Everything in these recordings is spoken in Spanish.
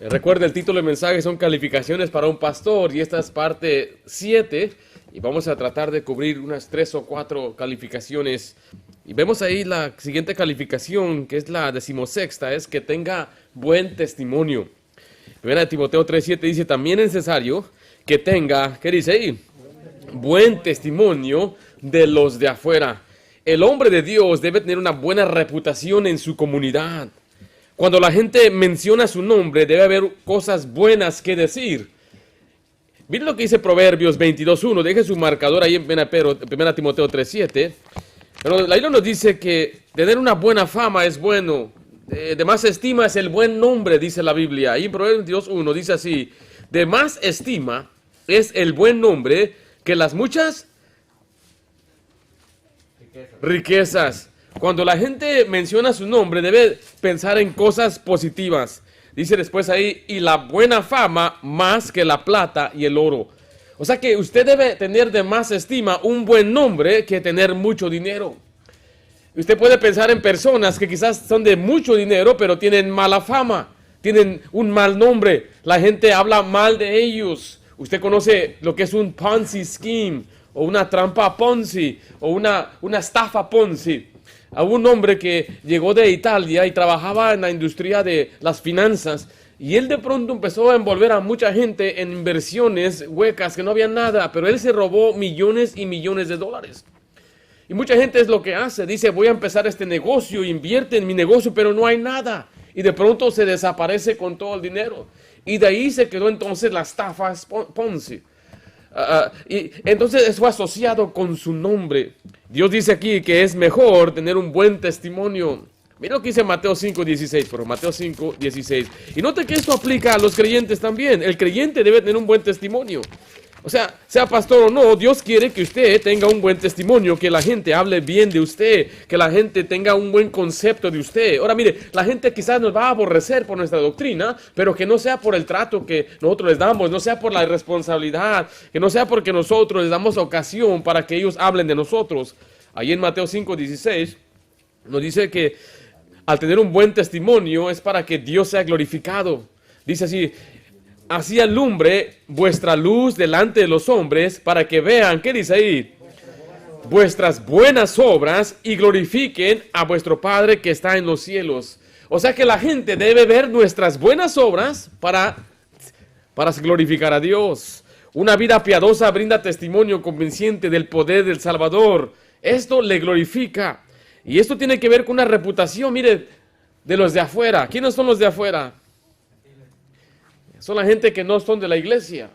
Recuerda, el título del mensaje son calificaciones para un pastor y esta es parte 7 y vamos a tratar de cubrir unas 3 o 4 calificaciones. Y vemos ahí la siguiente calificación, que es la 16ª, es que tenga buen testimonio. 1 Timoteo 3:7 dice, también es necesario que tenga, ¿qué dice ahí? Buen testimonio de los de afuera. El hombre de Dios debe tener una buena reputación en su comunidad. Cuando la gente menciona su nombre, debe haber cosas buenas que decir. Miren lo que dice Proverbios 22:1. Deje su marcador ahí en 1 Timoteo 3:7. Pero la Biblia nos dice que tener una buena fama es bueno. De más estima es el buen nombre, dice la Biblia. Ahí en Proverbios 22:1 dice así. De más estima es el buen nombre que las muchas riquezas. Cuando la gente menciona su nombre, debe pensar en cosas positivas. Dice después ahí, y la buena fama más que la plata y el oro. O sea que usted debe tener de más estima un buen nombre que tener mucho dinero. Usted puede pensar en personas que quizás son de mucho dinero, pero tienen mala fama, tienen un mal nombre. La gente habla mal de ellos. Usted conoce lo que es un Ponzi scheme, o una trampa Ponzi, o una estafa Ponzi. A un hombre que llegó de Italia y trabajaba en la industria de las finanzas y él de pronto empezó a envolver a mucha gente en inversiones huecas que no había nada, pero él se robó millones y millones de dólares. Y mucha gente es lo que hace, dice voy a empezar este negocio, invierte en mi negocio, pero no hay nada. Y de pronto se desaparece con todo el dinero. Y de ahí se quedó entonces la estafa Ponzi. Y entonces eso fue asociado con su nombre. Dios dice aquí que es mejor tener un buen testimonio. Mira lo que dice Mateo 5:16, pero Mateo 5:16. Y note que esto aplica a los creyentes también. El creyente debe tener un buen testimonio. O sea pastor o no, Dios quiere que usted tenga un buen testimonio, que la gente hable bien de usted, que la gente tenga un buen concepto de usted. Ahora mire, la gente quizás nos va a aborrecer por nuestra doctrina, pero que no sea por el trato que nosotros les damos, no sea por la irresponsabilidad, que no sea porque nosotros les damos ocasión para que ellos hablen de nosotros. Ahí en Mateo 5:16 nos dice que al tener un buen testimonio es para que Dios sea glorificado. Dice así, así alumbre vuestra luz delante de los hombres para que vean, ¿qué dice ahí? Vuestras buenas obras y glorifiquen a vuestro Padre que está en los cielos. O sea que la gente debe ver nuestras buenas obras para glorificar a Dios. Una vida piadosa brinda testimonio convincente del poder del Salvador. Esto le glorifica. Y esto tiene que ver con una reputación, mire, de los de afuera. ¿Quiénes son los de afuera? Son la gente que no son de la iglesia.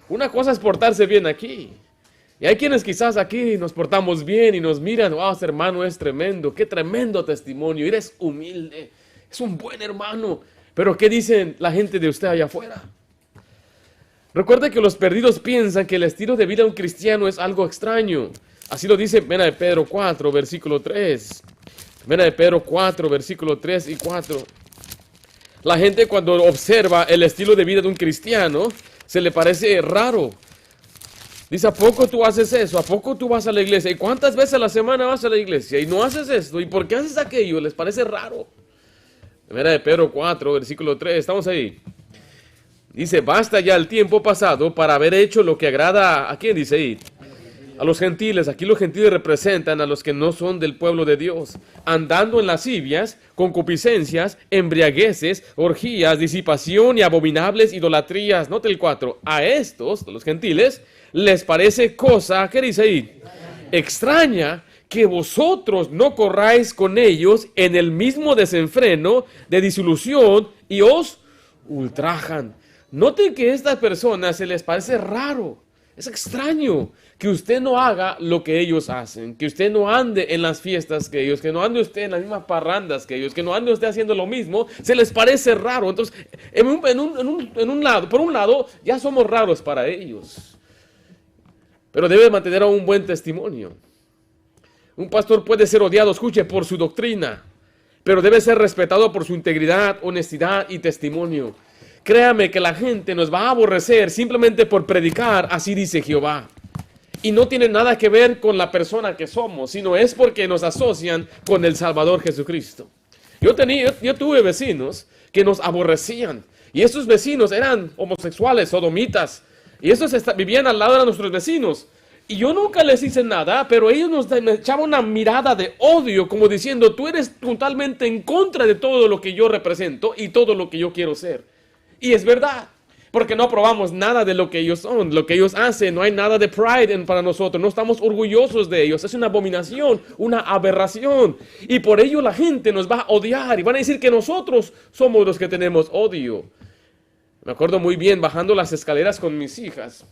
Una cosa es portarse bien aquí. Y hay quienes quizás aquí nos portamos bien y nos miran, wow, ese hermano es tremendo, qué tremendo testimonio, eres humilde, es un buen hermano. Pero ¿qué dicen la gente de usted allá afuera? Recuerde que los perdidos piensan que el estilo de vida de un cristiano es algo extraño. Así lo dice 1 de Pedro 4, versículo 3. 1 de Pedro 4, versículo 3 y 4. La gente cuando observa el estilo de vida de un cristiano, se le parece raro. Dice, ¿a poco tú haces eso? ¿A poco tú vas a la iglesia? ¿Y cuántas veces a la semana vas a la iglesia? ¿Y no haces esto? ¿Y por qué haces aquello? Les parece raro. 1 de Pedro 4, versículo 3, estamos ahí. Dice, basta ya el tiempo pasado para haber hecho lo que agrada, ¿a quién dice ahí? A los gentiles. Aquí los gentiles representan a los que no son del pueblo de Dios, andando en lascivias, concupiscencias, embriagueces, orgías, disipación y abominables idolatrías. Note el 4. A estos, los gentiles, les parece cosa, ¿qué dice ahí? Extraña que vosotros no corráis con ellos en el mismo desenfreno de disolución y os ultrajan. Noten que a estas personas se les parece raro. Es extraño que usted no haga lo que ellos hacen, que usted no ande en las fiestas que ellos, que no ande usted en las mismas parrandas que ellos, que no ande usted haciendo lo mismo, se les parece raro. Entonces, por un lado, ya somos raros para ellos, pero debe mantener un buen testimonio. Un pastor puede ser odiado, escuche, por su doctrina, pero debe ser respetado por su integridad, honestidad y testimonio. Créame que la gente nos va a aborrecer simplemente por predicar, así dice Jehová. Y no tiene nada que ver con la persona que somos, sino es porque nos asocian con el Salvador Jesucristo. Yo tuve vecinos que nos aborrecían, Y esos vecinos eran homosexuales, sodomitas. Y esos vivían al lado de nuestros vecinos. Y yo nunca les hice nada, pero ellos me echaban una mirada de odio, como diciendo, tú eres totalmente en contra de todo lo que yo represento y todo lo que yo quiero ser. Y es verdad, porque no aprobamos nada de lo que ellos son, lo que ellos hacen. No hay nada de pride para nosotros, no estamos orgullosos de ellos. Es una abominación, una aberración. Y por ello la gente nos va a odiar y van a decir que nosotros somos los que tenemos odio. Me acuerdo muy bien bajando las escaleras con mis hijas.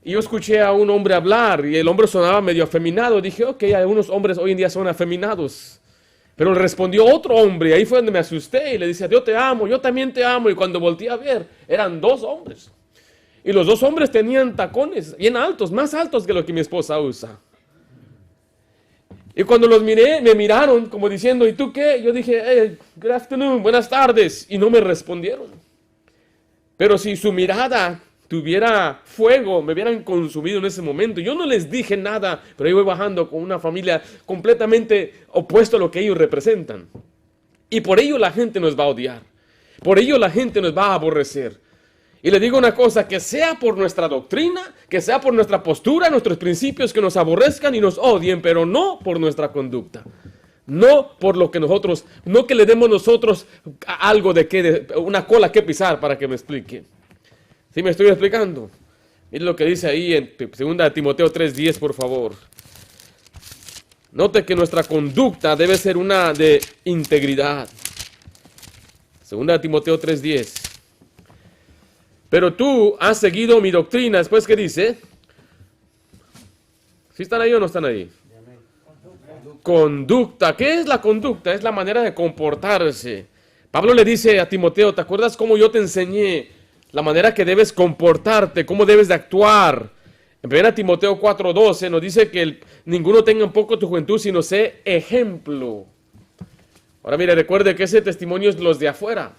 Y yo escuché a un hombre hablar y el hombre sonaba medio afeminado. Dije, ok, algunos hombres hoy en día son afeminados. Pero le respondió otro hombre y ahí fue donde me asusté y le dice, yo te amo, yo también te amo. Y cuando volteé a ver, eran dos hombres. Y los dos hombres tenían tacones bien altos, más altos que lo que mi esposa usa. Y cuando los miré, me miraron como diciendo, ¿y tú qué? Yo dije, hey, good afternoon, buenas tardes. Y no me respondieron. Pero si su mirada tuviera fuego, me hubieran consumido en ese momento. Yo no les dije nada, pero yo voy bajando con una familia completamente opuesta a lo que ellos representan. Y por ello la gente nos va a odiar. Por ello la gente nos va a aborrecer. Y le digo una cosa, que sea por nuestra doctrina, que sea por nuestra postura, nuestros principios, que nos aborrezcan y nos odien, pero no por nuestra conducta. No por lo que nosotros, no que le demos nosotros algo una cola que pisar, para que me explique. ¿Sí me estoy explicando? Mire lo que dice ahí en 2 Timoteo 3:10, por favor. Note que nuestra conducta debe ser una de integridad. 2 Timoteo 3:10. Pero tú has seguido mi doctrina. Después, ¿qué dice? ¿Sí están ahí o no están ahí? Conducta. ¿Qué es la conducta? Es la manera de comportarse. Pablo le dice a Timoteo, ¿te acuerdas cómo yo te enseñé la manera que debes comportarte, cómo debes de actuar? En 1 Timoteo 4:12 nos dice que ninguno tenga en poco tu juventud, sino sé ejemplo. Ahora mire, recuerde que ese testimonio es los de afuera.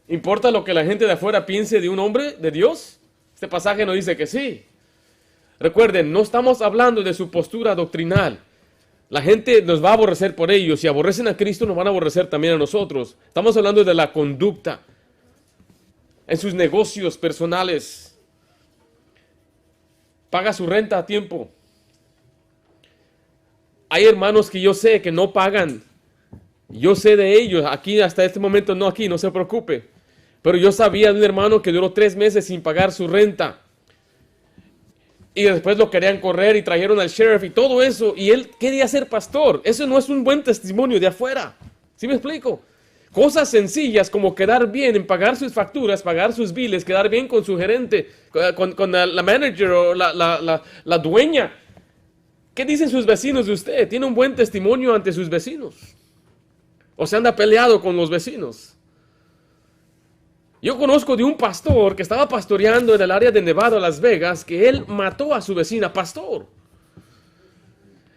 ¿Importa lo que la gente de afuera piense de un hombre, de Dios? Este pasaje nos dice que sí. Recuerden, no estamos hablando de su postura doctrinal. La gente nos va a aborrecer por ello. Si aborrecen a Cristo, nos van a aborrecer también a nosotros. Estamos hablando de la conducta en sus negocios personales. Paga su renta a tiempo. Hay hermanos que yo sé que no pagan. Yo sé de ellos. Aquí hasta este momento no se preocupe. Pero yo sabía de un hermano que duró 3 meses sin pagar su renta. Y después lo querían correr y trajeron al sheriff y todo eso. Y él quería ser pastor. Eso no es un buen testimonio de afuera. ¿Sí me explico? Cosas sencillas como quedar bien en pagar sus facturas, pagar sus biles, quedar bien con su gerente, con la manager o la dueña. ¿Qué dicen sus vecinos de usted? ¿Tiene un buen testimonio ante sus vecinos? ¿O se anda peleado con los vecinos? Yo conozco de un pastor que estaba pastoreando en el área de Nevada, Las Vegas, que él mató a su vecina, pastor.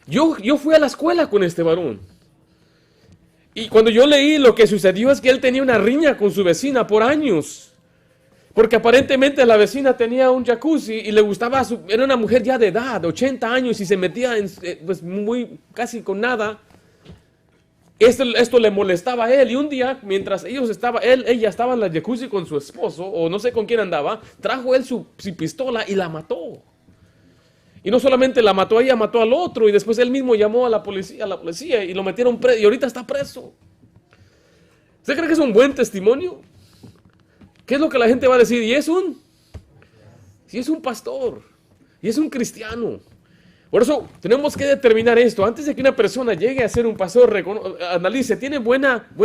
Yo fui a la escuela con este varón. Y cuando yo leí, lo que sucedió es que él tenía una riña con su vecina por años. Porque aparentemente la vecina tenía un jacuzzi y le gustaba, era una mujer ya de edad, 80 años, y se metía pues casi con nada. Esto le molestaba a él, y un día, mientras ella estaba en la jacuzzi con su esposo, o no sé con quién andaba, trajo él su pistola y la mató. Y no solamente la mató a ella, mató al otro, y después él mismo llamó a la policía y lo metieron preso, y ahorita está preso. ¿Usted cree que es un buen testimonio? ¿Qué es lo que la gente va a decir? Y es un pastor, y es un cristiano. Por eso tenemos que determinar esto. Antes de que una persona llegue a ser un pastor, analice, ¿tiene buen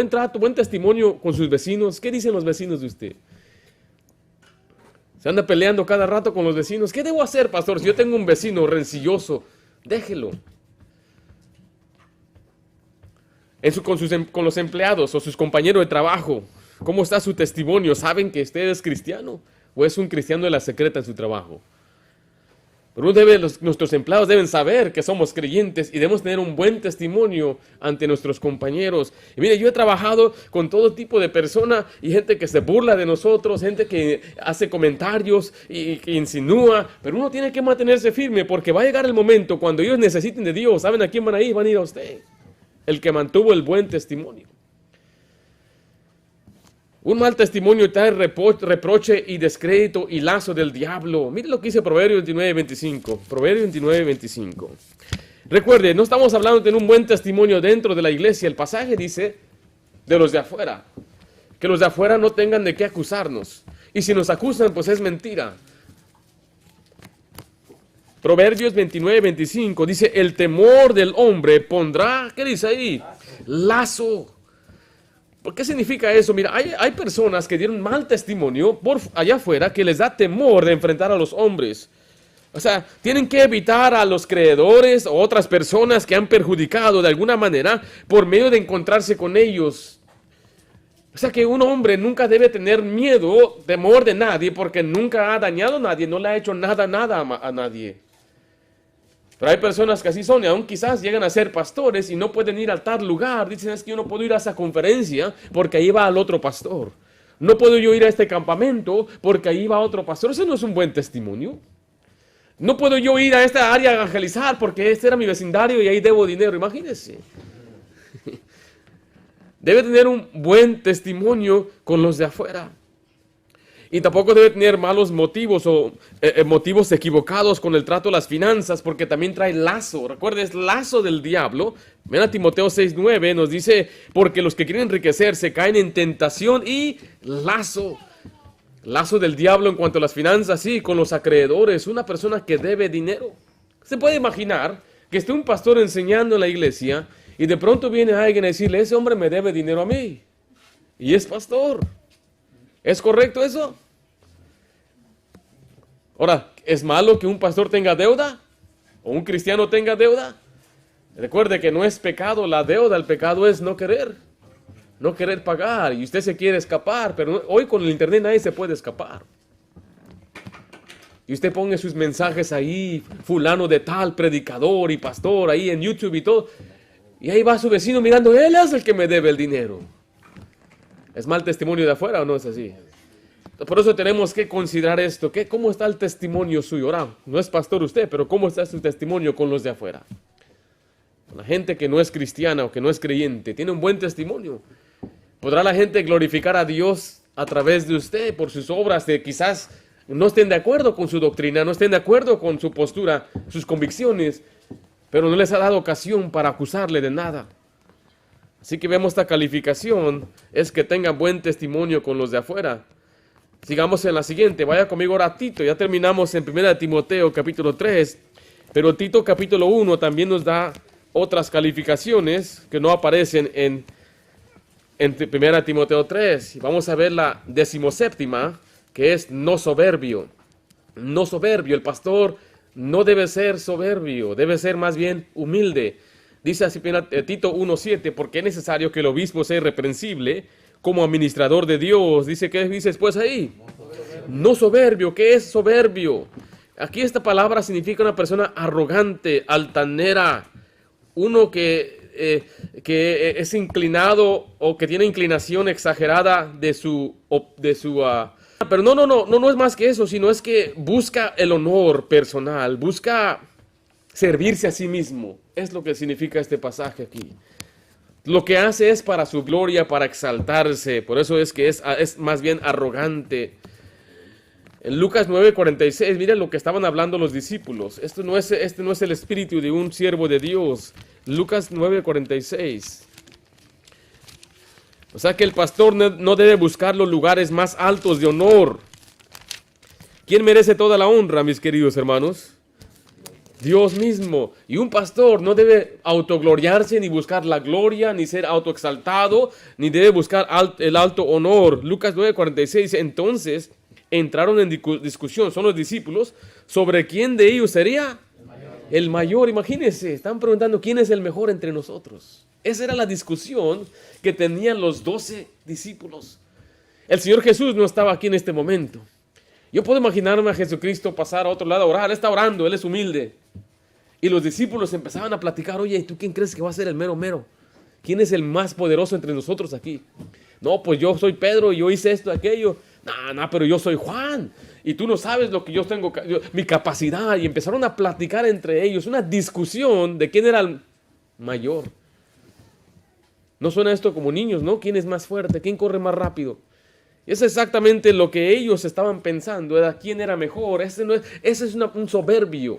trato, buen testimonio con sus vecinos? ¿Qué dicen los vecinos de usted? Se anda peleando cada rato con los vecinos. ¿Qué debo hacer, pastor? Si yo tengo un vecino rencilloso, déjelo. Con los empleados o sus compañeros de trabajo, ¿cómo está su testimonio? ¿Saben que usted es cristiano o es un cristiano de la secreta en su trabajo? Pero nuestros empleados deben saber que somos creyentes y debemos tener un buen testimonio ante nuestros compañeros. Y mire, yo he trabajado con todo tipo de personas y gente que se burla de nosotros, gente que hace comentarios y que insinúa, pero uno tiene que mantenerse firme porque va a llegar el momento cuando ellos necesiten de Dios. ¿Saben a quién van a ir? Van a ir a usted, el que mantuvo el buen testimonio. Un mal testimonio trae reproche y descrédito y lazo del diablo. Mire lo que dice Proverbios 29:25. Proverbios 29:25. Recuerde, no estamos hablando de un buen testimonio dentro de la iglesia. El pasaje dice de los de afuera. Que los de afuera no tengan de qué acusarnos. Y si nos acusan, pues es mentira. Proverbios 29:25 dice, el temor del hombre pondrá, ¿qué dice ahí? Lazo. ¿Por qué significa eso? Mira, hay personas que dieron mal testimonio por allá afuera que les da temor de enfrentar a los hombres. O sea, tienen que evitar a los creedores o otras personas que han perjudicado de alguna manera por medio de encontrarse con ellos. O sea que un hombre nunca debe tener miedo, temor de nadie porque nunca ha dañado a nadie, no le ha hecho nada a nadie. Pero hay personas que así son y aún quizás llegan a ser pastores y no pueden ir a tal lugar. Dicen, es que yo no puedo ir a esa conferencia porque ahí va el otro pastor. No puedo yo ir a este campamento porque ahí va otro pastor. Ese no es un buen testimonio. No puedo yo ir a esta área a evangelizar porque este era mi vecindario y ahí debo dinero. Imagínense. Debe tener un buen testimonio con los de afuera. Y tampoco debe tener malos motivos o motivos equivocados con el trato de las finanzas, porque también trae lazo. Recuerda, es lazo del diablo. Ven a Timoteo 6:9, nos dice, porque los que quieren enriquecerse caen en tentación y lazo. Lazo del diablo en cuanto a las finanzas, sí, con los acreedores. Una persona que debe dinero. Se puede imaginar que esté un pastor enseñando en la iglesia y de pronto viene alguien a decirle, ese hombre me debe dinero a mí. Y es pastor. ¿Es correcto eso? Ahora, ¿es malo que un pastor tenga deuda? ¿O un cristiano tenga deuda? Recuerde que no es pecado la deuda, el pecado es no querer pagar. Y usted se quiere escapar, pero hoy con el internet nadie se puede escapar. Y usted ponga sus mensajes ahí, fulano de tal, predicador y pastor, ahí en YouTube y todo. Y ahí va su vecino mirando, él es el que me debe el dinero. ¿Es mal testimonio de afuera o no es así? Por eso tenemos que considerar esto. ¿Cómo está el testimonio suyo? Ahora, no es pastor usted, pero ¿cómo está su testimonio con los de afuera? Con la gente que no es cristiana o que no es creyente. ¿Tiene un buen testimonio? ¿Podrá la gente glorificar a Dios a través de usted por sus obras? De quizás no estén de acuerdo con su doctrina, no estén de acuerdo con su postura, sus convicciones, pero no les ha dado ocasión para acusarle de nada. Así que vemos esta calificación, es que tengan buen testimonio con los de afuera. Sigamos en la siguiente, vaya conmigo ahora a Tito, ya terminamos en 1 Timoteo capítulo 3, pero Tito capítulo 1 también nos da otras calificaciones que no aparecen en 1 Timoteo 3. Vamos a ver la 17ª, que es no soberbio. No soberbio, el pastor no debe ser soberbio, debe ser más bien humilde. Dice así Tito 1:7, porque es necesario que el obispo sea irreprensible como administrador de Dios. Dice, ¿qué dice después ahí? No soberbio. ¿Qué es soberbio? Aquí esta palabra significa una persona arrogante, altanera, uno que es inclinado o que tiene inclinación exagerada de su pero no es más que eso, sino es que busca el honor personal, busca servirse a sí mismo. Es lo que significa este pasaje aquí. Lo que hace es para su gloria, para exaltarse. Por eso es que es más bien arrogante. En Lucas 9:46, miren lo que estaban hablando los discípulos. Este no es el espíritu de un siervo de Dios. Lucas 9:46. O sea que el pastor no debe buscar los lugares más altos de honor. ¿Quién merece toda la honra, mis queridos hermanos? Dios mismo. Y un pastor no debe autogloriarse, ni buscar la gloria, ni ser autoexaltado, ni debe buscar el alto honor. Lucas 9:46. Entonces entraron en discusión, son los discípulos, sobre quién de ellos sería el mayor. Imagínense, están preguntando quién es el mejor entre nosotros. Esa era la discusión que tenían los 12 discípulos. El Señor Jesús no estaba aquí en este momento. Yo puedo imaginarme a Jesucristo pasar a otro lado a orar. Él está orando, Él es humilde. Y los discípulos empezaban a platicar, oye, ¿y tú quién crees que va a ser el mero mero? ¿Quién es el más poderoso entre nosotros aquí? No, pues yo soy Pedro y yo hice esto, aquello. No, pero yo soy Juan. Y tú no sabes lo que yo tengo, mi capacidad. Y empezaron a platicar entre ellos, una discusión de quién era el mayor. ¿No suena esto como niños, no? ¿Quién es más fuerte? ¿Quién corre más rápido? Y es exactamente lo que ellos estaban pensando, era quién era mejor. Ese es un soberbio.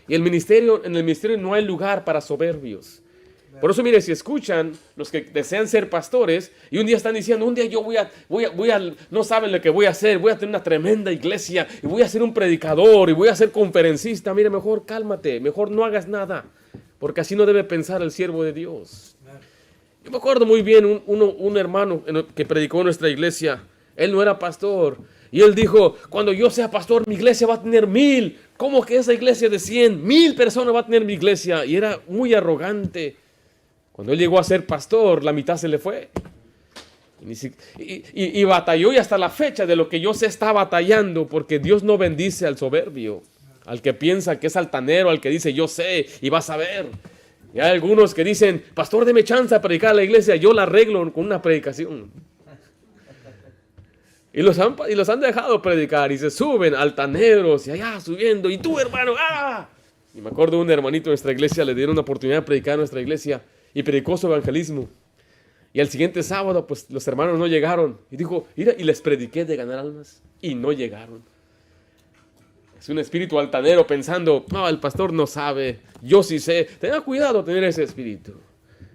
Y en el ministerio no hay lugar para soberbios. Por eso, mire, si escuchan los que desean ser pastores y un día están diciendo, un día yo no saben lo que voy a hacer, voy a tener una tremenda iglesia y voy a ser un predicador y voy a ser conferencista. Mire, mejor cálmate, mejor no hagas nada, porque así no debe pensar el siervo de Dios. Yo me acuerdo muy bien un hermano que predicó en nuestra iglesia. Él no era pastor y él dijo, cuando yo sea pastor mi iglesia va a tener 1000. ¿Cómo que esa iglesia de 100? 1000 personas va a tener mi iglesia. Y era muy arrogante. Cuando él llegó a ser pastor, la mitad se le fue. Y batalló, y hasta la fecha de lo que yo sé está batallando, porque Dios no bendice al soberbio, al que piensa que es altanero, al que dice yo sé y vas a ver. Y hay algunos que dicen, pastor, deme chance a predicar a la iglesia, yo la arreglo con una predicación. Y los han dejado predicar y se suben altaneros y allá subiendo. Y tú, hermano, ¡ah! Y me acuerdo de un hermanito de nuestra iglesia, le dieron una oportunidad de predicar en nuestra iglesia y predicó su evangelismo. Y al siguiente sábado, pues los hermanos no llegaron. Y dijo, mira, y les prediqué de ganar almas. Y no llegaron. Es un espíritu altanero pensando, no, el pastor no sabe, yo sí sé. Tenga cuidado tener ese espíritu.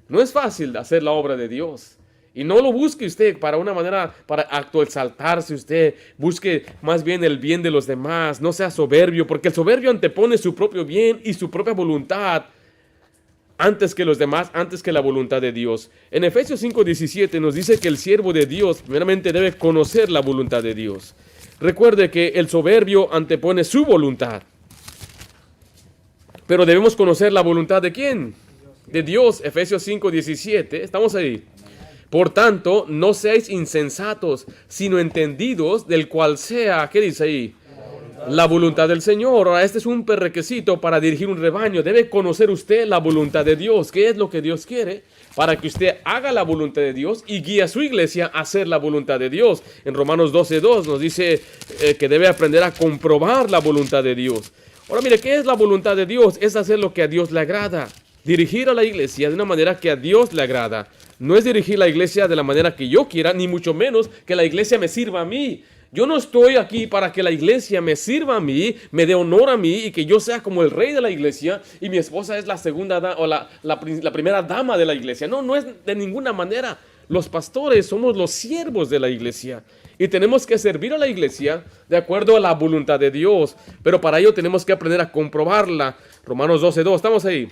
No es fácil hacer la obra de Dios. Y no lo busque usted para una manera, para autoexaltarse usted. Busque más bien el bien de los demás. No sea soberbio, porque el soberbio antepone su propio bien y su propia voluntad antes que los demás, antes que la voluntad de Dios. En Efesios 5:17 nos dice que el siervo de Dios primeramente debe conocer la voluntad de Dios. Recuerde que el soberbio antepone su voluntad. Pero debemos conocer la voluntad ¿de quién? De Dios. Efesios 5:17. Estamos ahí. Por tanto, no seáis insensatos, sino entendidos del cual sea, ¿qué dice ahí? La voluntad del Señor. Ahora, este es un prerequisito para dirigir un rebaño. Debe conocer usted la voluntad de Dios. ¿Qué es lo que Dios quiere? Para que usted haga la voluntad de Dios y guíe a su iglesia a hacer la voluntad de Dios. En Romanos 12:2 nos dice que debe aprender a comprobar la voluntad de Dios. Ahora, mire, ¿qué es la voluntad de Dios? Es hacer lo que a Dios le agrada. Dirigir a la iglesia de una manera que a Dios le agrada. No es dirigir la iglesia de la manera que yo quiera, ni mucho menos que la iglesia me sirva a mí. Yo no estoy aquí para que la iglesia me sirva a mí, me dé honor a mí y que yo sea como el rey de la iglesia y mi esposa es la segunda o la primera dama de la iglesia. No, no es de ninguna manera. Los pastores somos los siervos de la iglesia y tenemos que servir a la iglesia de acuerdo a la voluntad de Dios. Pero para ello tenemos que aprender a comprobarla. Romanos 12:2, ¿estamos ahí?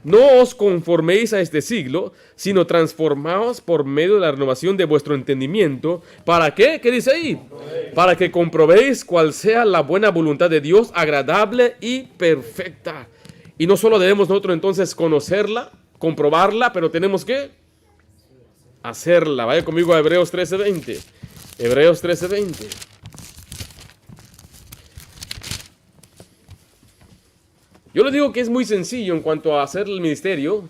No os conforméis a este siglo, sino transformaos por medio de la renovación de vuestro entendimiento. ¿Para qué? ¿Qué dice ahí? Para que comprobéis cuál sea la buena voluntad de Dios, agradable y perfecta. Y no solo debemos nosotros entonces conocerla, comprobarla, pero tenemos que hacerla. Vaya conmigo a Hebreos 13:20. Hebreos 13:20. Yo les digo que es muy sencillo en cuanto a hacer el ministerio.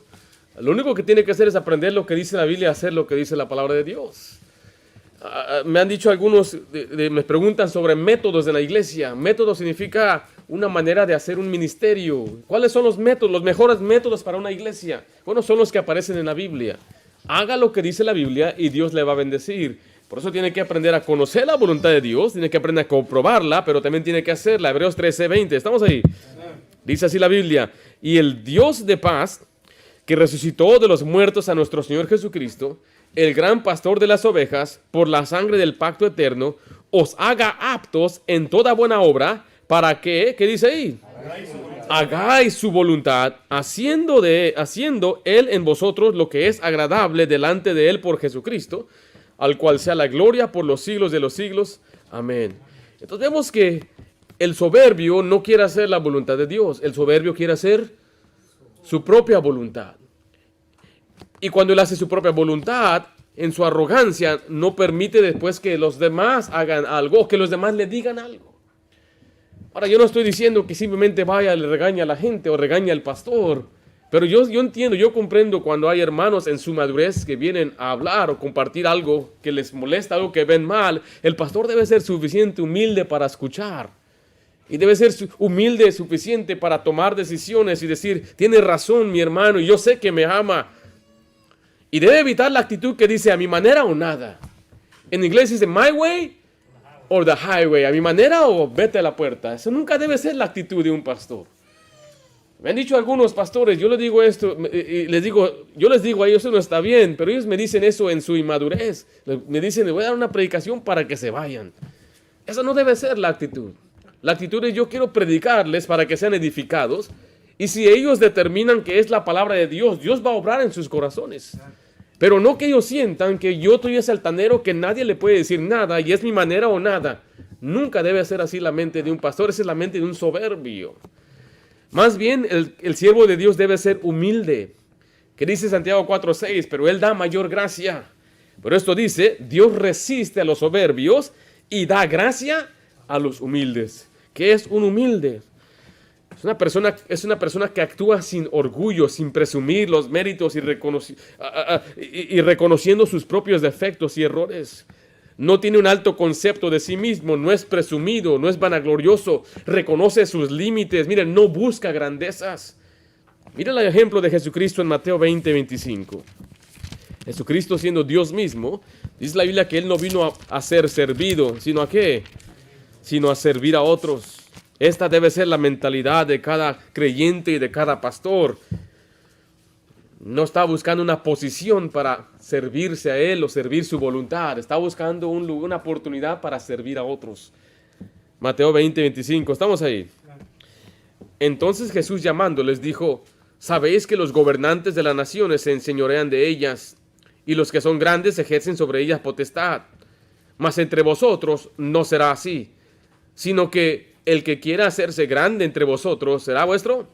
Lo único que tiene que hacer es aprender lo que dice la Biblia y hacer lo que dice la palabra de Dios. Me han dicho algunos, me preguntan sobre métodos de la iglesia. Método significa una manera de hacer un ministerio. ¿Cuáles son los métodos, los mejores métodos para una iglesia? Bueno, son los que aparecen en la Biblia. Haga lo que dice la Biblia y Dios le va a bendecir. Por eso tiene que aprender a conocer la voluntad de Dios, tiene que aprender a comprobarla, pero también tiene que hacerla. Hebreos 13:20, ¿estamos ahí? Dice así la Biblia, y el Dios de paz, que resucitó de los muertos a nuestro Señor Jesucristo, el gran pastor de las ovejas, por la sangre del pacto eterno, os haga aptos en toda buena obra, para que, ¿qué dice ahí? Hagáis su voluntad, haciendo Él en vosotros lo que es agradable delante de Él por Jesucristo, al cual sea la gloria por los siglos de los siglos. Amén. Entonces vemos que el soberbio no quiere hacer la voluntad de Dios. El soberbio quiere hacer su propia voluntad. Y cuando él hace su propia voluntad, en su arrogancia, no permite después que los demás hagan algo, que los demás le digan algo. Ahora, yo no estoy diciendo que simplemente vaya y le regañe a la gente o regañe al pastor. Pero yo entiendo, yo comprendo cuando hay hermanos en su madurez que vienen a hablar o compartir algo que les molesta, algo que ven mal. El pastor debe ser suficiente humilde para escuchar. Y debe ser humilde, suficiente para tomar decisiones y decir, tiene razón mi hermano, y yo sé que me ama. Y debe evitar la actitud que dice, a mi manera o nada. En inglés dice my way or the highway, a mi manera o vete a la puerta. Eso nunca debe ser la actitud de un pastor. Me han dicho algunos pastores, yo les digo esto, yo les digo a ellos, eso no está bien, pero ellos me dicen eso en su inmadurez. Me dicen, les voy a dar una predicación para que se vayan. Esa no debe ser la actitud. La actitud es yo quiero predicarles para que sean edificados. Y si ellos determinan que es la palabra de Dios, Dios va a obrar en sus corazones. Pero no que ellos sientan que yo estoy ese altanero que nadie le puede decir nada y es mi manera o nada. Nunca debe ser así la mente de un pastor, esa es la mente de un soberbio. Más bien, el siervo de Dios debe ser humilde. Que dice Santiago 4:6, pero Él da mayor gracia. Pero esto dice, Dios resiste a los soberbios y da gracia a los humildes. ¿Qué es un humilde? Es una persona que actúa sin orgullo, sin presumir los méritos y reconociendo sus propios defectos y errores. No tiene un alto concepto de sí mismo, no es presumido, no es vanaglorioso, reconoce sus límites, miren, no busca grandezas. Miren el ejemplo de Jesucristo en Mateo 20:25. Jesucristo siendo Dios mismo, dice la Biblia que Él no vino a ser servido, sino ¿a qué? Sino a servir a otros. Esta debe ser la mentalidad de cada creyente y de cada pastor. No está buscando una posición para servirse a Él o servir su voluntad. Está buscando una oportunidad para servir a otros. Mateo 20:25. ¿Estamos ahí? Entonces Jesús llamándoles dijo, ¿sabéis que los gobernantes de las naciones se enseñorean de ellas y los que son grandes ejercen sobre ellas potestad? Mas entre vosotros no será así, sino que el que quiera hacerse grande entre vosotros será vuestro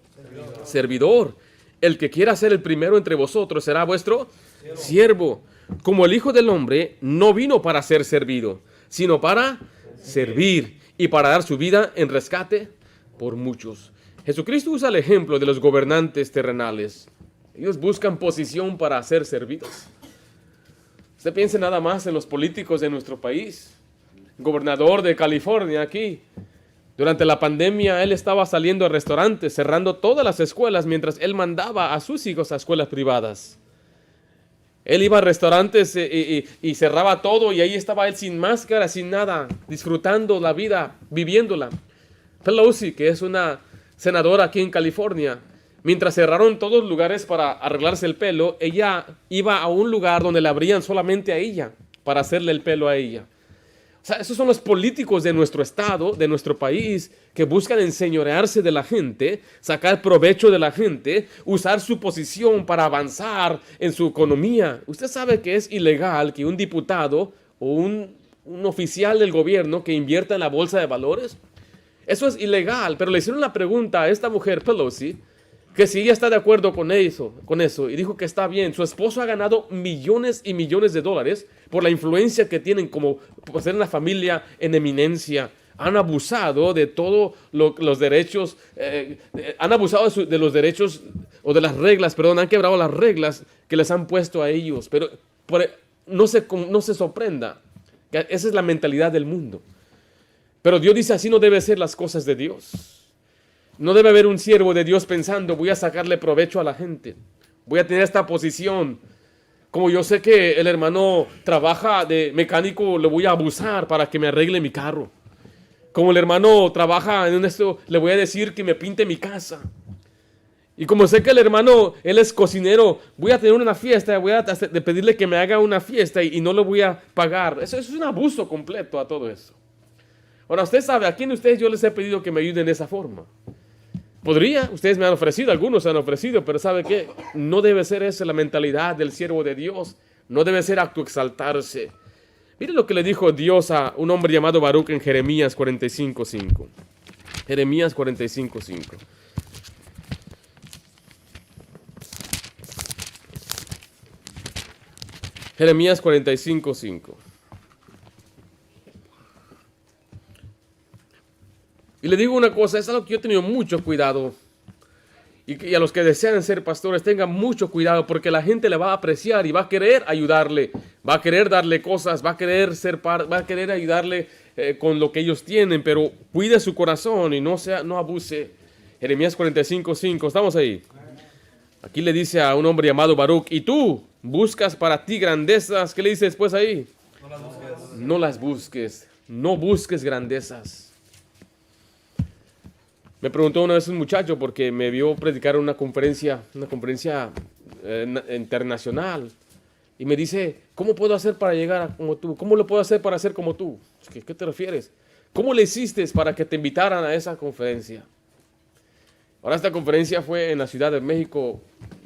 servidor. El que quiera ser el primero entre vosotros será vuestro siervo. Como el Hijo del Hombre no vino para ser servido, sino para servir y para dar su vida en rescate por muchos. Jesucristo usa el ejemplo de los gobernantes terrenales. Ellos buscan posición para ser servidos. Usted piense nada más en los políticos de nuestro país. El gobernador de California aquí. Durante la pandemia, él estaba saliendo a restaurantes, cerrando todas las escuelas, mientras él mandaba a sus hijos a escuelas privadas. Él iba a restaurantes y cerraba todo, y ahí estaba él sin máscara, sin nada, disfrutando la vida, viviéndola. Pelosi, que es una senadora aquí en California, mientras cerraron todos los lugares para arreglarse el pelo, ella iba a un lugar donde le abrían solamente a ella, para hacerle el pelo a ella. O sea, esos son los políticos de nuestro estado, de nuestro país, que buscan enseñorearse de la gente, sacar provecho de la gente, usar su posición para avanzar en su economía. Usted sabe que es ilegal que un diputado o un oficial del gobierno que invierta en la bolsa de valores. Eso es ilegal, pero le hicieron la pregunta a esta mujer Pelosi, que si ella está de acuerdo con eso, y dijo que está bien. Su esposo ha ganado millones y millones de dólares por la influencia que tienen como por ser una familia en eminencia. Han abusado de todos los derechos, han abusado de los derechos o de las reglas, han quebrado las reglas que les han puesto a ellos. Pero no se sorprenda, que esa es la mentalidad del mundo. Pero Dios dice, así no deben ser las cosas de Dios. No debe haber un siervo de Dios pensando, voy a sacarle provecho a la gente. Voy a tener esta posición. Como yo sé que el hermano trabaja de mecánico, le voy a abusar para que me arregle mi carro. Como el hermano trabaja en esto, le voy a decir que me pinte mi casa. Y como sé que el hermano, él es cocinero, voy a tener una fiesta, voy a pedirle que me haga una fiesta y no lo voy a pagar. Eso es un abuso completo a todo eso. Ahora, usted sabe, ¿a quién de ustedes yo les he pedido que me ayuden de esa forma? Podría, ustedes me han ofrecido, algunos se han ofrecido, pero ¿sabe qué? No debe ser esa la mentalidad del siervo de Dios. No debe ser autoexaltarse. Mire lo que le dijo Dios a un hombre llamado Baruch en Jeremías 45:5. Jeremías 45:5. Jeremías 45:5. Y le digo una cosa, es algo que yo he tenido mucho cuidado. Y a los que desean ser pastores, tengan mucho cuidado, porque la gente le va a apreciar y va a querer ayudarle. Va a querer darle cosas, va a querer ayudarle con lo que ellos tienen, pero cuide su corazón y no abuse. Jeremías 45:5, ¿estamos ahí? Aquí le dice a un hombre llamado Baruch, y tú buscas para ti grandezas. ¿Qué le dice después ahí? no las busques. No busques grandezas. Me preguntó una vez un muchacho porque me vio predicar en una conferencia internacional. Y me dice, ¿cómo puedo hacer para llegar a como tú? ¿Cómo lo puedo hacer para ser como tú? ¿Qué te refieres? ¿Cómo le hiciste para que te invitaran a esa conferencia? Ahora esta conferencia fue en la Ciudad de México,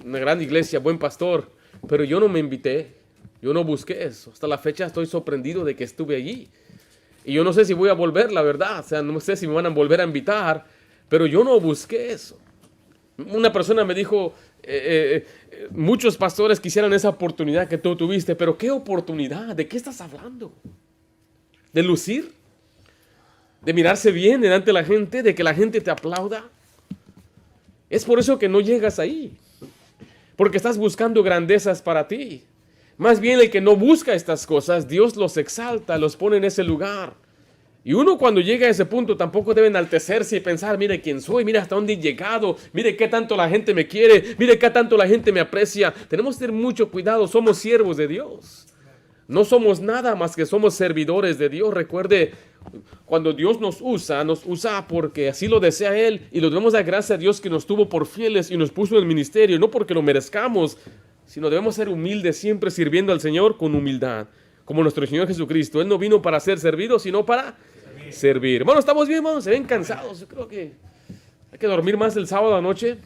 una gran iglesia, buen pastor, pero yo no me invité, yo no busqué eso. Hasta la fecha estoy sorprendido de que estuve allí. Y yo no sé si voy a volver, la verdad, o sea, no sé si me van a volver a invitar, pero yo no busqué eso. Una persona me dijo, muchos pastores quisieran esa oportunidad que tú tuviste, pero ¿qué oportunidad? ¿De qué estás hablando? ¿De lucir? ¿De mirarse bien delante de la gente? ¿De que la gente te aplauda? Es por eso que no llegas ahí, porque estás buscando grandezas para ti. Más bien el que no busca estas cosas, Dios los exalta, los pone en ese lugar. Y uno cuando llega a ese punto tampoco debe enaltecerse y pensar, mire quién soy, mire hasta dónde he llegado, mire qué tanto la gente me quiere, mire qué tanto la gente me aprecia. Tenemos que tener mucho cuidado, somos siervos de Dios. No somos nada más que somos servidores de Dios. Recuerde, cuando Dios nos usa porque así lo desea Él, y le debemos dar gracias a Dios que nos tuvo por fieles y nos puso en el ministerio, no porque lo merezcamos, sino debemos ser humildes siempre sirviendo al Señor con humildad, como nuestro Señor Jesucristo. Él no vino para ser servido, sino para servir. Hermanos, ¿estamos bien, hermanos? ¿Se ven cansados? Yo creo que hay que dormir más el sábado anoche.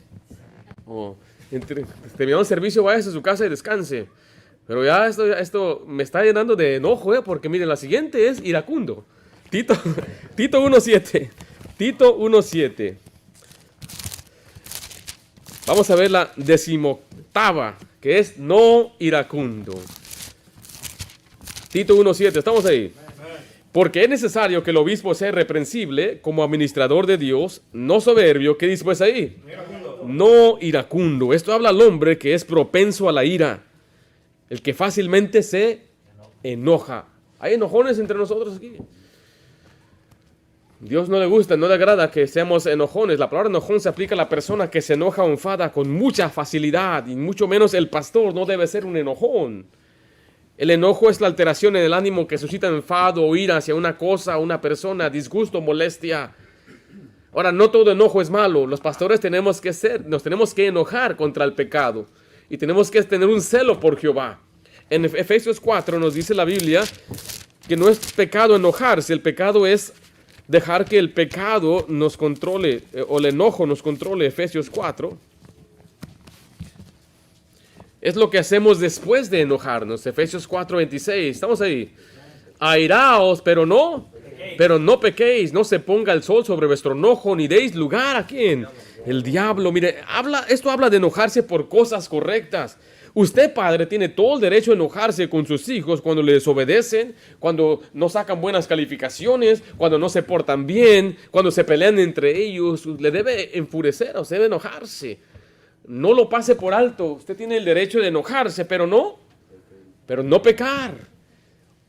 Terminando el servicio, váyase a su casa y descanse. Pero ya esto me está llenando de enojo, porque miren, la siguiente es iracundo. Tito 1.7. Tito 1.7. Vamos a ver la 18ª, que es no iracundo. Tito 1.7, ¿estamos ahí? Porque es necesario que el obispo sea irreprensible como administrador de Dios, no soberbio. ¿Qué dice pues ahí? No iracundo. Esto habla al hombre que es propenso a la ira, el que fácilmente se enoja. ¿Hay enojones entre nosotros aquí? Dios no le gusta, no le agrada que seamos enojones. La palabra enojón se aplica a la persona que se enoja o enfada con mucha facilidad, y mucho menos el pastor no debe ser un enojón. El enojo es la alteración en el ánimo que suscita enfado o ira hacia una cosa, una persona, disgusto, molestia. Ahora, no todo enojo es malo. Los pastores nos tenemos que enojar contra el pecado y tenemos que tener un celo por Jehová. En Efesios 4 nos dice la Biblia que no es pecado enojarse, el pecado es dejar que el pecado nos controle, o el enojo nos controle. Efesios 4. Es lo que hacemos después de enojarnos. Efesios 4:26. Estamos ahí. Airaos, pero no pequéis. No se ponga el sol sobre vuestro enojo, ni deis lugar a ¿quién? El diablo. Mire, esto habla de enojarse por cosas correctas. Usted, padre, tiene todo el derecho a enojarse con sus hijos cuando le desobedecen, cuando no sacan buenas calificaciones, cuando no se portan bien, cuando se pelean entre ellos. Le debe enfurecer, o se debe enojarse. No lo pase por alto. Usted tiene el derecho de enojarse, pero no pecar.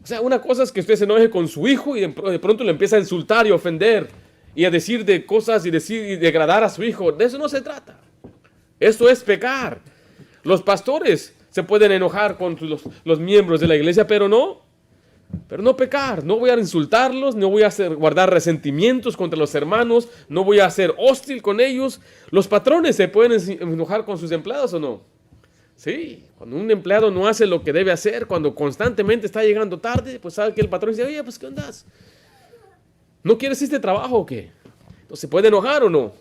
O sea, una cosa es que usted se enoje con su hijo y de pronto le empieza a insultar y ofender y a decir de cosas y degradar a su hijo. De eso no se trata. Eso es pecar. Los pastores se pueden enojar con los miembros de la iglesia, pero no pecar. No voy a insultarlos, no voy a guardar resentimientos contra los hermanos, no voy a ser hostil con ellos. Los patrones se pueden enojar con sus empleados, ¿o no? Sí, cuando un empleado no hace lo que debe hacer, cuando constantemente está llegando tarde, pues sabe que el patrón dice, oye, pues ¿qué andas? ¿No quieres este trabajo o qué? Entonces, ¿se puede enojar o no?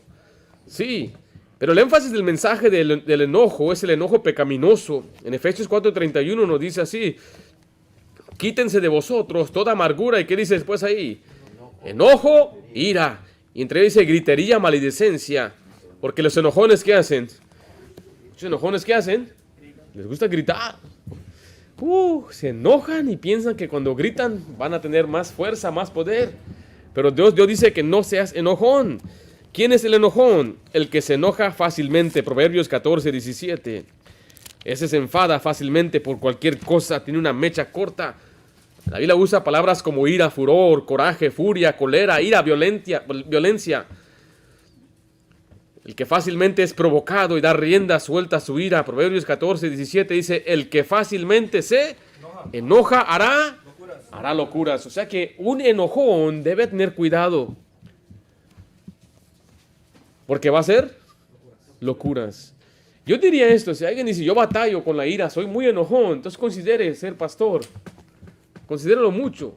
Sí. Pero el énfasis del mensaje del enojo es el enojo pecaminoso. En Efesios 4:31 nos dice así: quítense de vosotros toda amargura. ¿Y qué dice después ahí? Enojo, ira. Y entre ellos dice gritería, maledicencia. Porque los enojones, ¿qué hacen? ¿Los enojones qué hacen? Les gusta gritar. Se enojan y piensan que cuando gritan van a tener más fuerza, más poder. Pero Dios dice que no seas enojón. ¿Quién es el enojón? El que se enoja fácilmente. Proverbios 14:17. Ese se enfada fácilmente por cualquier cosa, tiene una mecha corta. La Biblia usa palabras como ira, furor, coraje, furia, cólera, ira, violencia. El que fácilmente es provocado y da rienda suelta a su ira. Proverbios 14:17 dice, el que fácilmente se enoja hará hará locuras. O sea que un enojón debe tener cuidado, porque va a hacer locuras. Yo diría esto, si alguien dice, yo batallo con la ira, soy muy enojón, entonces considere ser pastor. Considéralo mucho,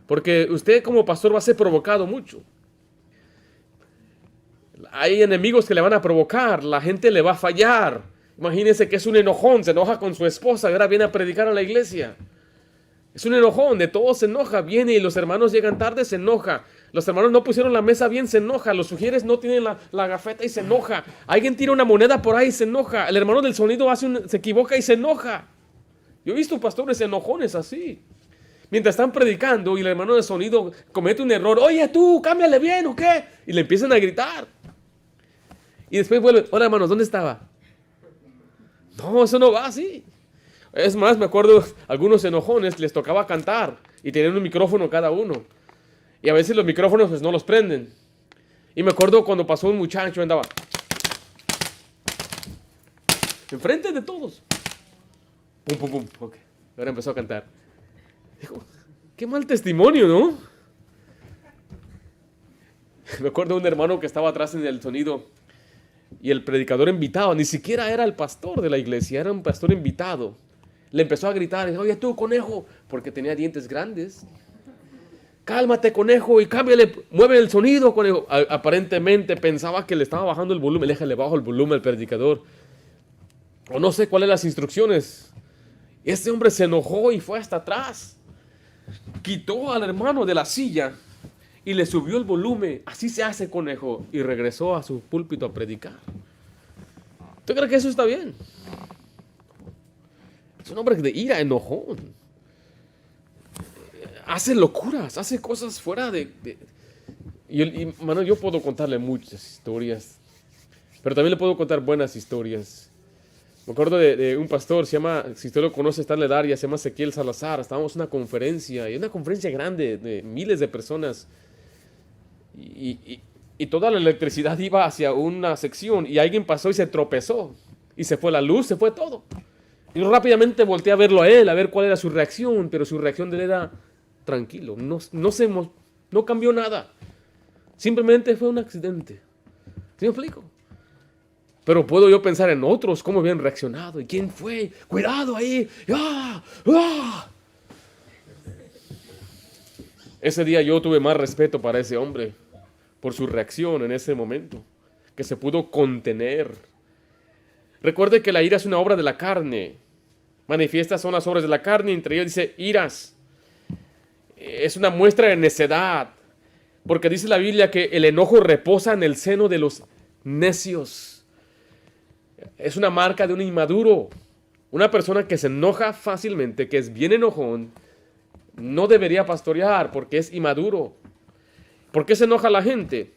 porque usted como pastor va a ser provocado mucho. Hay enemigos que le van a provocar, la gente le va a fallar. Imagínense que es un enojón, se enoja con su esposa y ahora viene a predicar a la iglesia. Es un enojón, de todo se enoja, viene y los hermanos llegan tarde, se enoja. Los hermanos no pusieron la mesa bien, se enoja. Los sugieres no tienen la gafeta y se enoja. Alguien tira una moneda por ahí y se enoja. El hermano del sonido se equivoca y se enoja. Yo he visto pastores enojones así. Mientras están predicando y el hermano del sonido comete un error. Oye tú, cámbiale bien o qué. Y le empiezan a gritar. Y después vuelve. Hola hermanos, ¿dónde estaba? No, eso no va así. Es más, me acuerdo, algunos enojones les tocaba cantar y tenían un micrófono cada uno. Y a veces los micrófonos pues no los prenden. Y me acuerdo cuando pasó un muchacho, andaba enfrente de todos. Pum, pum, pum. Okay. Ahora empezó a cantar. Dijo, qué mal testimonio, ¿no? Me acuerdo de un hermano que estaba atrás en el sonido y el predicador invitado, ni siquiera era el pastor de la iglesia, era un pastor invitado. Le empezó a gritar, oye tú, conejo, porque tenía dientes grandes. Cálmate, conejo, y cámbiale, mueve el sonido, conejo. Aparentemente pensaba que le estaba bajando el volumen. Déjale bajo el volumen al predicador. O no sé cuáles las instrucciones. Y este hombre se enojó y fue hasta atrás. Quitó al hermano de la silla y le subió el volumen. Así se hace, conejo. Y regresó a su púlpito a predicar. ¿Tú crees que eso está bien? Es un hombre de ira, enojón. Hace locuras, hace cosas fuera de... Mano, yo puedo contarle muchas historias, pero también le puedo contar buenas historias. Me acuerdo de un pastor, se llama, si usted lo conoce, está en la edad, se llama Ezequiel Salazar. Estábamos en una conferencia, y una conferencia grande de miles de personas. Y toda la electricidad iba hacia una sección, y alguien pasó y se tropezó. Y se fue la luz, se fue todo. Y rápidamente volteé a verlo a él, a ver cuál era su reacción, pero su reacción de él era... tranquilo, no cambió nada. Simplemente fue un accidente. ¿Sí me explico? Pero puedo yo pensar en otros, cómo habían reaccionado. ¿Y quién fue? ¡Cuidado ahí! ¡Ah! ¡Ah! Ese día yo tuve más respeto para ese hombre, por su reacción en ese momento, que se pudo contener. Recuerde que la ira es una obra de la carne. Manifiestas son las obras de la carne, entre ellas dice iras. Es una muestra de necedad, porque dice la Biblia que el enojo reposa en el seno de los necios. Es una marca de un inmaduro. Una persona que se enoja fácilmente, que es bien enojón, no debería pastorear porque es inmaduro. ¿Por qué se enoja la gente?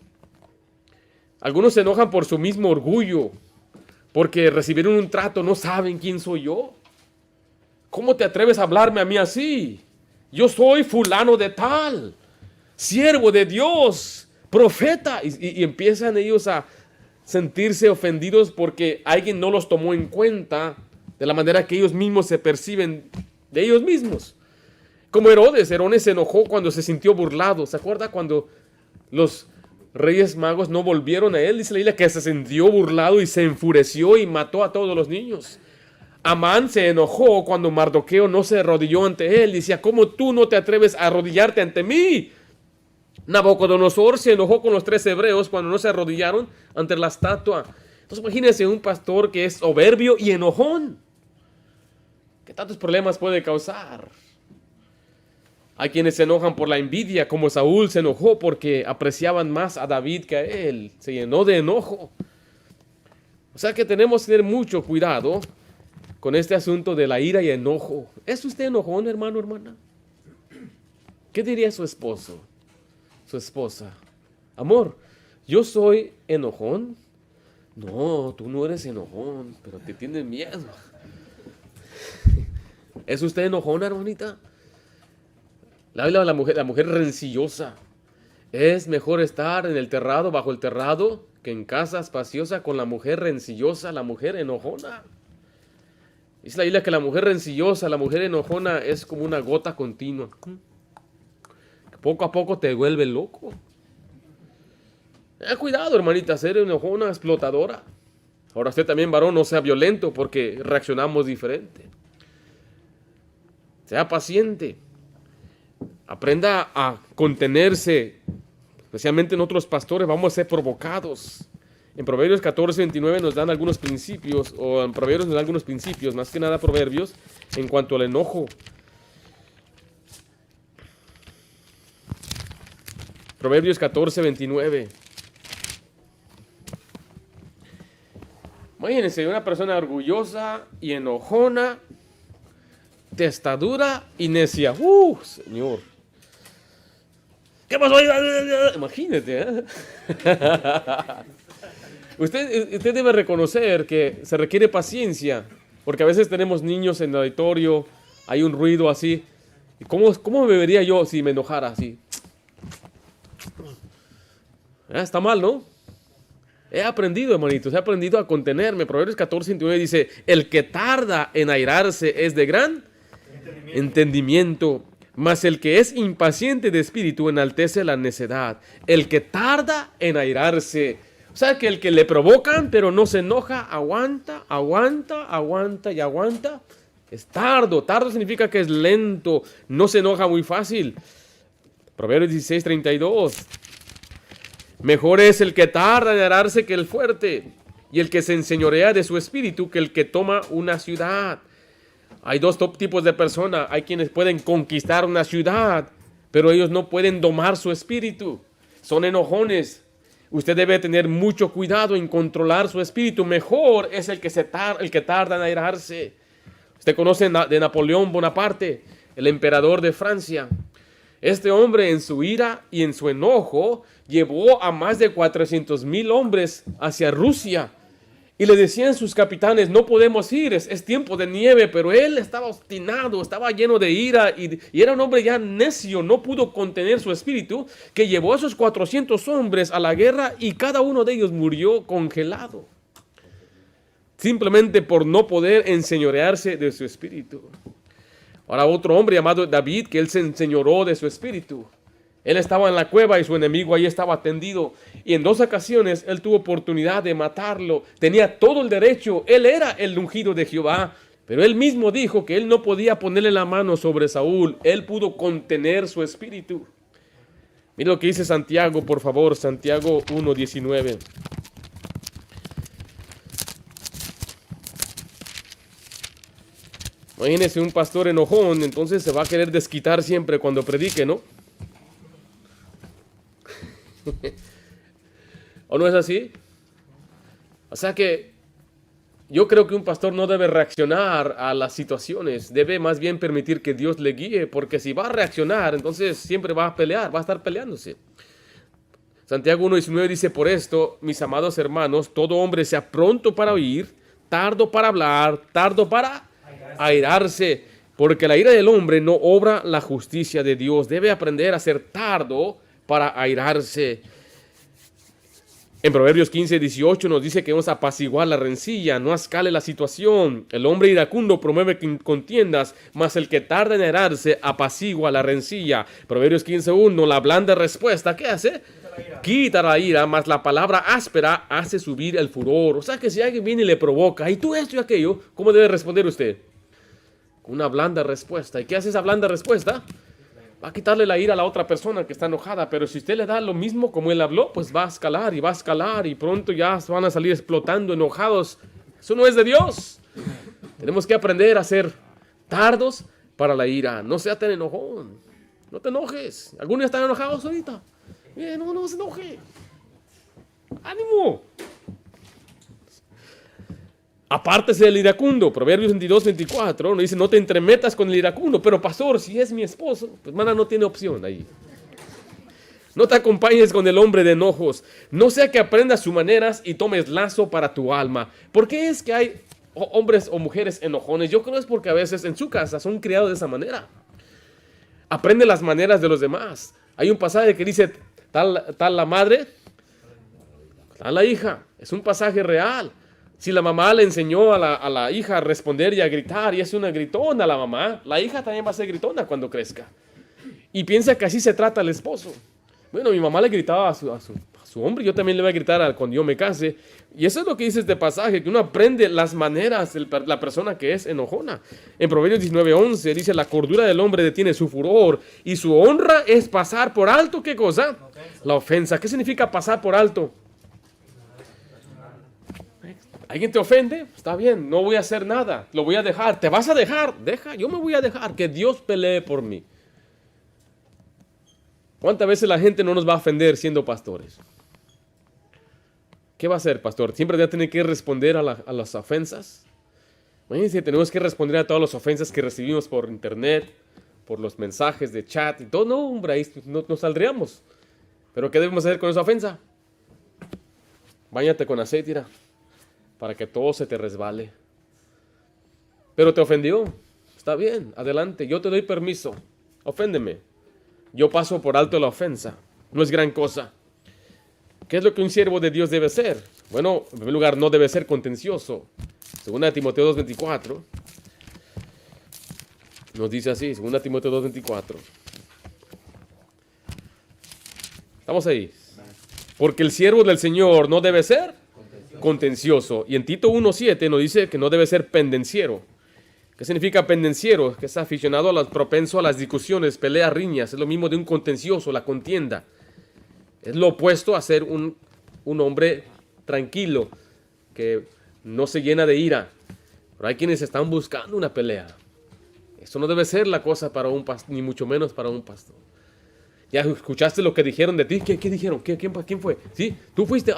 Algunos se enojan por su mismo orgullo, porque recibieron un trato, no saben quién soy yo. ¿Cómo te atreves a hablarme a mí así? Yo soy fulano de tal, siervo de Dios, profeta. Y empiezan ellos a sentirse ofendidos porque alguien no los tomó en cuenta de la manera que ellos mismos se perciben de ellos mismos. Como Herodes se enojó cuando se sintió burlado. ¿Se acuerda cuando los reyes magos no volvieron a él? Dice la Biblia que se sintió burlado y se enfureció y mató a todos los niños. Amán se enojó cuando Mardoqueo no se arrodilló ante él. Decía, ¿cómo tú no te atreves a arrodillarte ante mí? Nabucodonosor se enojó con los 3 hebreos cuando no se arrodillaron ante la estatua. Entonces imagínense un pastor que es soberbio y enojón. ¿Qué tantos problemas puede causar? Hay quienes se enojan por la envidia, como Saúl se enojó porque apreciaban más a David que a él. Se llenó de enojo. O sea que tenemos que tener mucho cuidado con este asunto de la ira y enojo. ¿Es usted enojón, hermano, hermana? ¿Qué diría su esposo, su esposa? Amor, ¿yo soy enojón? No, tú no eres enojón, pero te tienes miedo. ¿Es usted enojona, hermanita? La mujer rencillosa. Es mejor estar en el terrado, bajo el terrado, que en casa espaciosa con la mujer rencillosa, la mujer enojona. Dice la Biblia que la mujer rencillosa, la mujer enojona es como una gota continua. Poco a poco te vuelve loco. Cuidado, hermanita, ser enojona, explotadora. Ahora usted también, varón, no sea violento porque reaccionamos diferente. Sea paciente. Aprenda a contenerse. Especialmente nosotros pastores vamos a ser provocados. En Proverbios 14:29 nos dan algunos principios, o en Proverbios nos dan algunos principios, más que nada Proverbios, en cuanto al enojo. Proverbios 14:29. Imagínense, una persona orgullosa y enojona, testadura y necia. Señor. ¿Qué pasó? Imagínate, ¿eh? Usted debe reconocer que se requiere paciencia, porque a veces tenemos niños en el auditorio, hay un ruido así. ¿Cómo me vería yo si me enojara así? Está mal, ¿no? He aprendido, hermanitos, he aprendido a contenerme. Proverbios 14:29 dice, el que tarda en airarse es de gran entendimiento, mas el que es impaciente de espíritu enaltece la necedad. El que tarda en airarse, o sea, que el que le provocan pero no se enoja, aguanta y aguanta, es tardo. Tardo significa que es lento, no se enoja muy fácil. Proverbios 16:32. Mejor es el que tarda en airarse que el fuerte, y el que se enseñorea de su espíritu que el que toma una ciudad. Hay dos tipos de personas. Hay quienes pueden conquistar una ciudad, pero ellos no pueden domar su espíritu. Son enojones. Usted debe tener mucho cuidado en controlar su espíritu. Mejor es el que tarda en airarse. Usted conoce de Napoleón Bonaparte, el emperador de Francia. Este hombre en su ira y en su enojo llevó a más de 400,000 hombres hacia Rusia. Y le decían sus capitanes, no podemos ir, es tiempo de nieve, pero él estaba obstinado, estaba lleno de ira y era un hombre ya necio, no pudo contener su espíritu, que llevó a esos 400 hombres a la guerra y cada uno de ellos murió congelado. Simplemente por no poder enseñorearse de su espíritu. Ahora otro hombre llamado David, que él se enseñoró de su espíritu. Él estaba en la cueva y su enemigo ahí estaba tendido. Y en 2 ocasiones él tuvo oportunidad de matarlo. Tenía todo el derecho. Él era el ungido de Jehová. Pero él mismo dijo que él no podía ponerle la mano sobre Saúl. Él pudo contener su espíritu. Mira lo que dice Santiago, por favor. Santiago 1:19. Imagínese un pastor enojón, entonces se va a querer desquitar siempre cuando predique, ¿no? ¿O no es así? O sea que yo creo que un pastor no debe reaccionar a las situaciones, debe más bien permitir que Dios le guíe, porque si va a reaccionar, entonces siempre va a pelear, va a estar peleándose. Santiago 1:19 dice, por esto, mis amados hermanos, todo hombre sea pronto para oír, tardo para hablar, tardo para airarse, porque la ira del hombre no obra la justicia de Dios. Debe aprender a ser tardo para airarse. En Proverbios 15:18 nos dice que vamos a apaciguar la rencilla, no escale la situación. El hombre iracundo promueve contiendas, mas el que tarda en airarse apacigua la rencilla. Proverbios 15:1, la blanda respuesta, ¿qué hace? Quita la ira, mas la palabra áspera hace subir el furor. O sea que si alguien viene y le provoca, y tú esto y aquello, ¿cómo debe responder usted? Una blanda respuesta. ¿Y qué hace esa blanda respuesta? Va a quitarle la ira a la otra persona que está enojada, pero si usted le da lo mismo como él habló, pues va a escalar y pronto ya van a salir explotando, enojados. Eso no es de Dios. Tenemos que aprender a ser tardos para la ira. No sea tan enojón. No te enojes. ¿Algunos están enojados ahorita? No se enoje. ¡Ánimo! Apártese del iracundo. Proverbios 22:24 nos dice, no te entremetas con el iracundo. Pero pastor, si es mi esposo, pues hermana, no tiene opción ahí. No te acompañes con el hombre de enojos. No sea que aprendas sus maneras y tomes lazo para tu alma. ¿Por qué es que hay hombres o mujeres enojones? Yo creo que es porque a veces en su casa son criados de esa manera. Aprende las maneras de los demás. Hay un pasaje que dice, tal la madre, tal la hija. Es un pasaje real. Si la mamá le enseñó a la hija a responder y a gritar, y es una gritona la mamá, la hija también va a ser gritona cuando crezca. Y piensa que así se trata al esposo. Bueno, mi mamá le gritaba a su hombre, yo también le voy a gritar cuando yo me case. Y eso es lo que dice este pasaje, que uno aprende las maneras de la persona que es enojona. En Proverbios 19:11 dice, la cordura del hombre detiene su furor y su honra es pasar por alto, ¿qué cosa? La ofensa. ¿Qué significa pasar por alto? ¿Alguien te ofende? Está bien, no voy a hacer nada, lo voy a dejar. ¿Te vas a dejar? Deja, yo me voy a dejar, que Dios pelee por mí. ¿Cuántas veces la gente no nos va a ofender siendo pastores? ¿Qué va a hacer, pastor? ¿Siempre ya tiene que responder a las ofensas? Imagínense, tenemos que responder a todas las ofensas que recibimos por internet, por los mensajes de chat y todo. No, hombre, ahí no saldríamos. ¿Pero qué debemos hacer con esa ofensa? Báñate con aceite, mira, para que todo se te resbale. Pero te ofendió. Está bien, adelante, yo te doy permiso. Oféndeme. Yo paso por alto la ofensa. No es gran cosa. ¿Qué es lo que un siervo de Dios debe ser? Bueno, en primer lugar, no debe ser contencioso. Según Timoteo 2:24. Nos dice así, según Timoteo 2:24. Estamos ahí. Porque el siervo del Señor no debe ser contencioso. Y en Tito 1:7 nos dice que no debe ser pendenciero. ¿Qué significa pendenciero? Que es aficionado propenso a las discusiones, peleas, riñas. Es lo mismo de un contencioso, la contienda. Es lo opuesto a ser un hombre tranquilo, que no se llena de ira. Pero hay quienes están buscando una pelea. Eso no debe ser la cosa para un pastor, ni mucho menos para un pastor. ¿Ya escuchaste lo que dijeron de ti? ¿Qué dijeron? ¿Quién fue? ¿Sí? ¿Tú fuiste?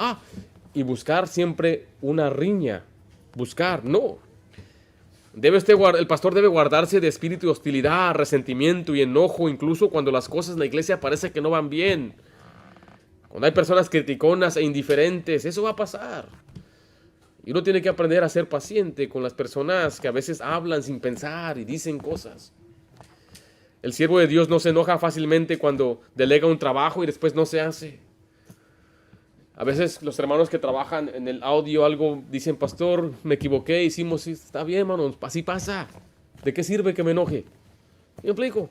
Y buscar siempre una riña. Buscar, no. El pastor debe guardarse de espíritu de hostilidad, resentimiento y enojo, incluso cuando las cosas en la iglesia parece que no van bien. Cuando hay personas criticonas e indiferentes, eso va a pasar. Y uno tiene que aprender a ser paciente con las personas que a veces hablan sin pensar y dicen cosas. El siervo de Dios no se enoja fácilmente cuando delega un trabajo y después no se hace. A veces los hermanos que trabajan en el audio algo dicen, pastor, me equivoqué, hicimos, está bien, hermanos, así pasa. ¿De qué sirve que me enoje? ¿Me explico?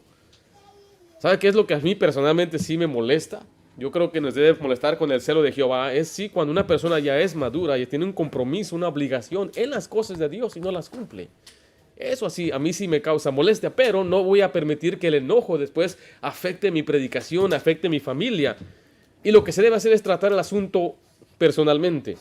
¿Sabe qué es lo que a mí personalmente sí me molesta? Yo creo que nos debe molestar con el celo de Jehová. Es sí cuando una persona ya es madura y tiene un compromiso, una obligación en las cosas de Dios y no las cumple. Eso así, a mí sí me causa molestia, pero no voy a permitir que el enojo después afecte mi predicación, afecte mi familia. Y lo que se debe hacer es tratar el asunto personalmente.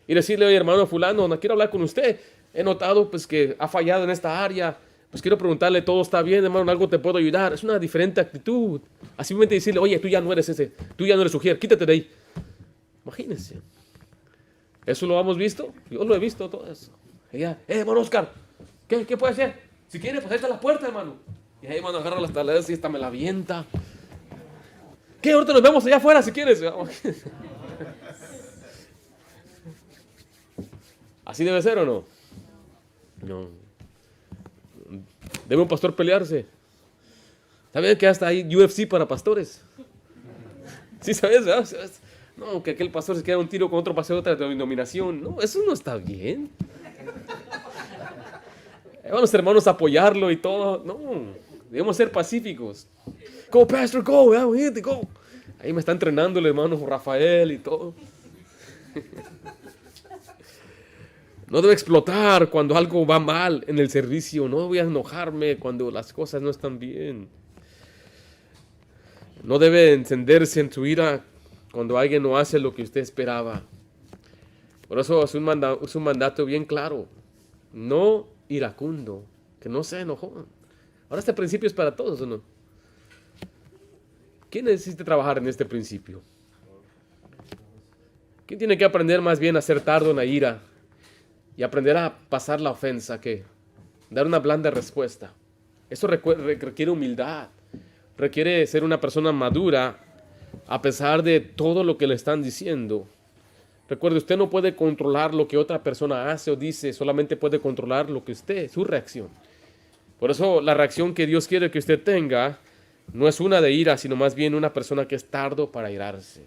Y decirle, oye, hermano fulano, no quiero hablar con usted. He notado pues que ha fallado en esta área. Pues quiero preguntarle, todo está bien, hermano, algo te puedo ayudar. Es una diferente actitud. Así simplemente decirle, oye, tú ya no eres ese, tú ya no eres Ujier, quítate de ahí. Imagínense. ¿Eso lo hemos visto? Yo lo he visto todo eso. Ella, hermano Oscar, ¿qué puede hacer? Si quiere, pues ahí está la puerta, hermano. Y ahí, hermano, agarra las tabletas y esta me la avienta. ¿Qué? Ahorita nos vemos allá afuera si quieres. ¿Así debe ser o no? No. ¿Debe un pastor pelearse? ¿Saben que hasta hay UFC para pastores? ¿Sí sabes? ¿Verdad? No, que aquel pastor se queda un tiro con otro pastor de otra denominación. No, eso no está bien. Vamos, hermanos, a apoyarlo y todo. No, debemos ser pacíficos. Go, pastor, go, go. Ahí me está entrenando el hermano Rafael y todo. No debe explotar cuando algo va mal en el servicio. No voy a enojarme cuando las cosas no están bien. No debe encenderse en su ira cuando alguien no hace lo que usted esperaba. Por eso es un mandato bien claro. No iracundo, que no sea enojón. Ahora este principio es para todos, ¿o no? ¿Quién necesita trabajar en este principio? ¿Quién tiene que aprender más bien a ser tardo en la ira y aprender a pasar la ofensa, que dar una blanda respuesta? Eso requiere humildad, requiere ser una persona madura a pesar de todo lo que le están diciendo. Recuerde, usted no puede controlar lo que otra persona hace o dice, solamente puede controlar lo que usted, su reacción. Por eso la reacción que Dios quiere que usted tenga no es una de ira, sino más bien una persona que es tardo para irarse.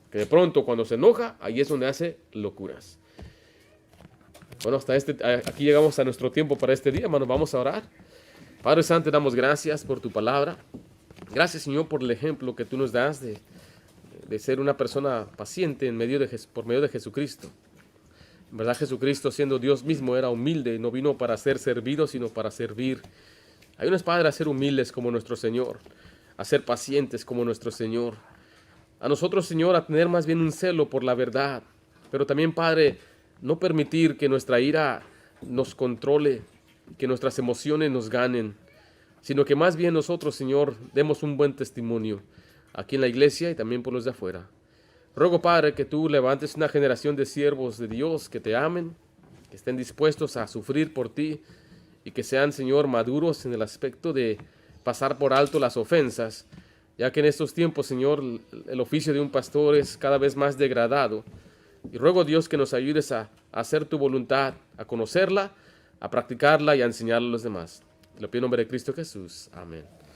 Que de pronto cuando se enoja, ahí es donde hace locuras. Bueno, aquí llegamos a nuestro tiempo para este día, hermanos. Vamos a orar. Padre Santo, te damos gracias por tu palabra. Gracias, Señor, por el ejemplo que tú nos das de ser una persona paciente por medio de Jesucristo. En verdad, Jesucristo, siendo Dios mismo, era humilde y no vino para ser servido, sino para servir. Ayúdanos, Padre, a ser humildes como nuestro Señor, a ser pacientes como nuestro Señor. A nosotros, Señor, a tener más bien un celo por la verdad, pero también, Padre, no permitir que nuestra ira nos controle, que nuestras emociones nos ganen, sino que más bien nosotros, Señor, demos un buen testimonio aquí en la iglesia y también por los de afuera. Ruego, Padre, que tú levantes una generación de siervos de Dios que te amen, que estén dispuestos a sufrir por ti y que sean, Señor, maduros en el aspecto de pasar por alto las ofensas, ya que en estos tiempos, Señor, el oficio de un pastor es cada vez más degradado. Y ruego, Dios, que nos ayudes a hacer tu voluntad, a conocerla, a practicarla y a enseñarla a los demás. Te lo pido en nombre de Cristo Jesús. Amén.